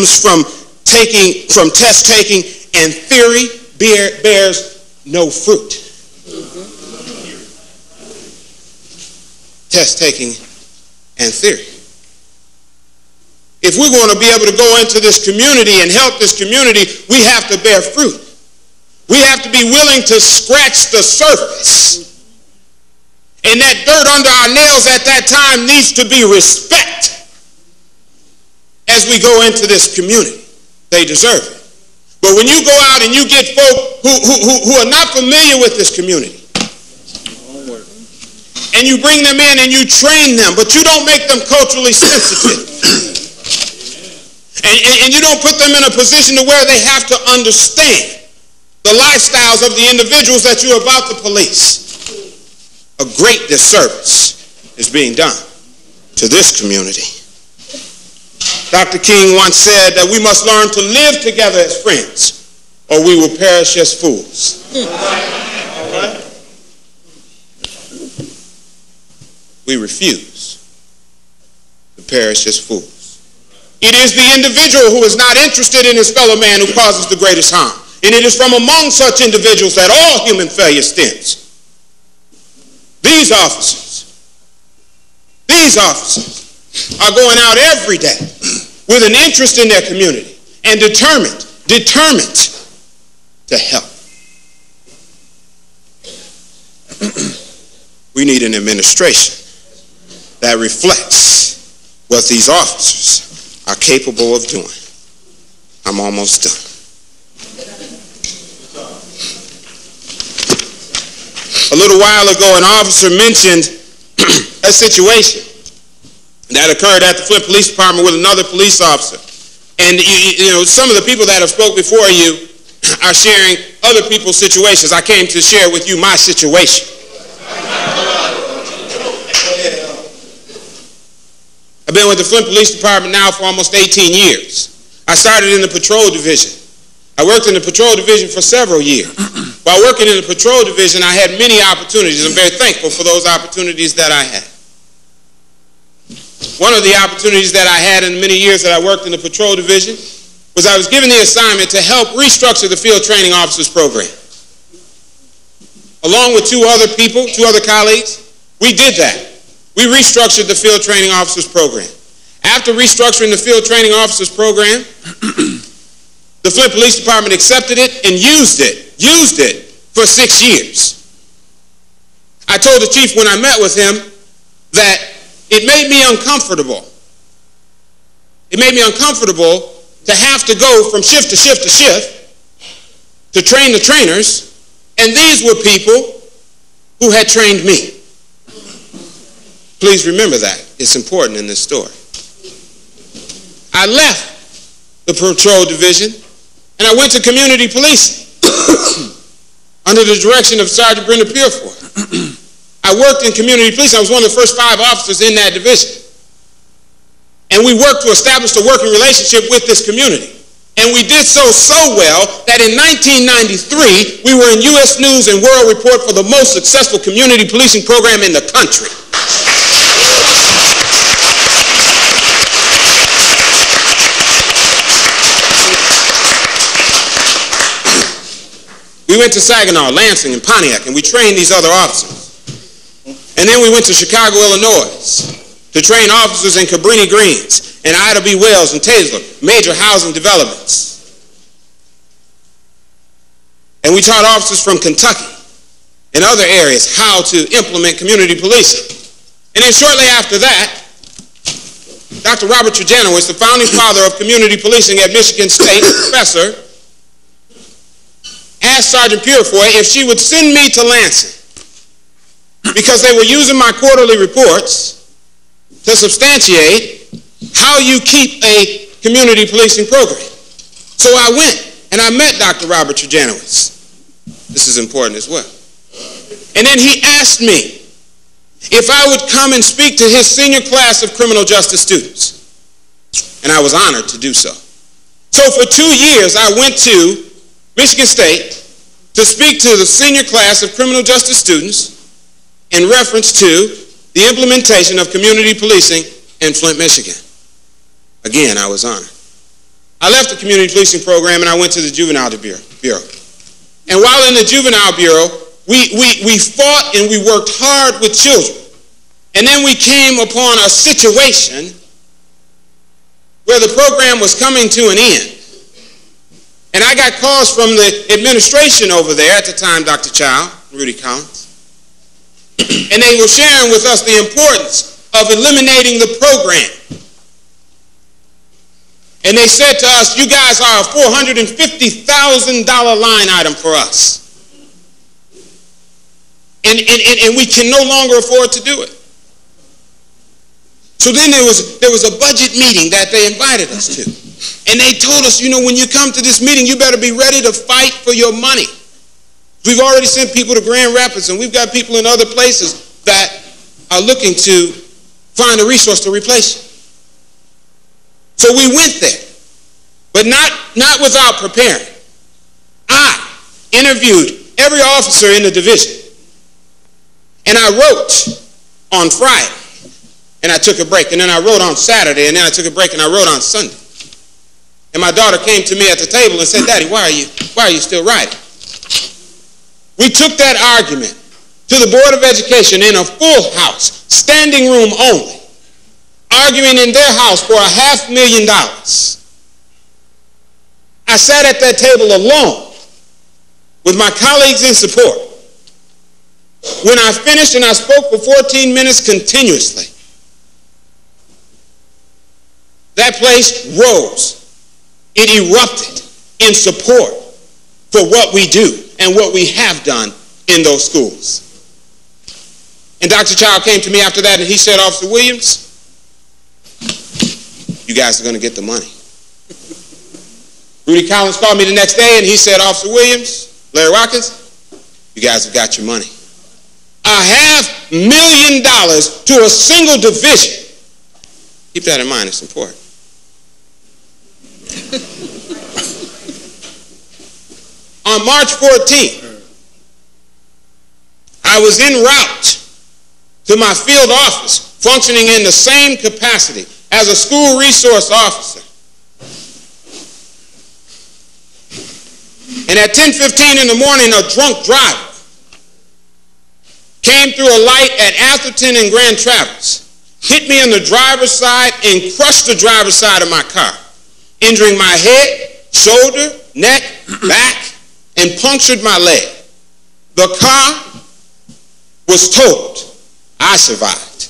comes from test taking, and theory bears no fruit. Test taking and theory. If we're going to be able to go into this community and help this community, we have to bear fruit. We have to be willing to scratch the surface. And that dirt under our nails at that time needs to be respect as we go into this community. They deserve it. But when you go out and you get folk who are not familiar with this community, and you bring them in and you train them, but you don't make them culturally sensitive, and you don't put them in a position to where they have to understand the lifestyles of the individuals that you're about to police, a great disservice is being done to this community. Dr. King once said that we must learn to live together as friends, or we will perish as fools. We refuse to perish as fools. It is the individual who is not interested in his fellow man who causes the greatest harm. And it is from among such individuals that all human failure stems. These officers are going out every day with an interest in their community and determined to help. We need an administration that reflects what these officers are capable of doing. I'm almost done. A little while ago, an officer mentioned a situation that occurred at the Flint Police Department with another police officer. And you know, some of the people that have spoke before you are sharing other people's situations. I came to share with you my situation. I've been with the Flint Police Department now for almost 18 years. I started in the patrol division. I worked in the patrol division for several years. While working in the patrol division, I had many opportunities. I'm very thankful for those opportunities that I had. One of the opportunities that I had in the many years that I worked in the patrol division was I was given the assignment to help restructure the field training officers program. Along with two other colleagues, we did that. We restructured the field training officers program. After restructuring the field training officers program, the Flint Police Department accepted it and used it for 6 years. I told the chief when I met with him that it made me uncomfortable. It made me uncomfortable to have to go from shift to shift to shift to train the trainers, and these were people who had trained me. Please remember that. It's important in this story. I left the patrol division and I went to community policing under the direction of Sergeant Brenda Peerford. I worked in community policing. I was one of the first 5 officers in that division. And we worked to establish a working relationship with this community. And we did so well that in 1993, we were in U.S. News and World Report for the most successful community policing program in the country. We went to Saginaw, Lansing, and Pontiac, and we trained these other officers. And then we went to Chicago, Illinois, to train officers in Cabrini Greens, and Ida B. Wells and Tazler, major housing developments. And we taught officers from Kentucky and other areas how to implement community policing. And then shortly after that, Dr. Robert Trejanowicz, the founding father of community policing at Michigan State, professor, asked Sergeant Purefoy if she would send me to Lansing because they were using my quarterly reports to substantiate how you keep a community policing program. So I went and I met Dr. Robert Trejanowicz. This is important as well. And then he asked me if I would come and speak to his senior class of criminal justice students. And I was honored to do so. So for 2 years, I went to Michigan State to speak to the senior class of criminal justice students in reference to the implementation of community policing in Flint, Michigan. Again, I was honored. I left the community policing program and I went to the juvenile bureau. And while in the juvenile bureau, we fought and we worked hard with children. And then we came upon a situation where the program was coming to an end. And I got calls from the administration over there at the time, Dr. Child, Rudy Collins. And they were sharing with us the importance of eliminating the program. And they said to us, you guys are a $450,000 line item for us. And we can no longer afford to do it. So then there was a budget meeting that they invited us to. And they told us, you know, when you come to this meeting, you better be ready to fight for your money. We've already sent people to Grand Rapids, and we've got people in other places that are looking to find a resource to replace it. So we went there, but not without preparing. I interviewed every officer in the division, and I wrote on Friday, and I took a break, and then I wrote on Saturday, and then I took a break, and I wrote on Sunday. And my daughter came to me at the table and said, Daddy, why are you still writing? We took that argument to the Board of Education in a full house, standing room only, arguing in their house for $500,000. I sat at that table alone with my colleagues in support. When I finished and I spoke for 14 minutes continuously, that place rose. It erupted in support for what we do and what we have done in those schools. And Dr. Child came to me after that and he said, Officer Williams, you guys are going to get the money. Rudy Collins called me the next day and he said, Officer Williams, Larry Watkins, you guys have got your money. $500,000 to a single division. Keep that in mind, it's important. On March 14th, I was en route to my field office, functioning in the same capacity as a school resource officer. And at 10:15 in the morning, a drunk driver came through a light at Atherton and Grand Traverse, hit me on the driver's side and crushed the driver's side of my car, injuring my head, shoulder, neck, back, and punctured my leg. The car was totaled. I survived.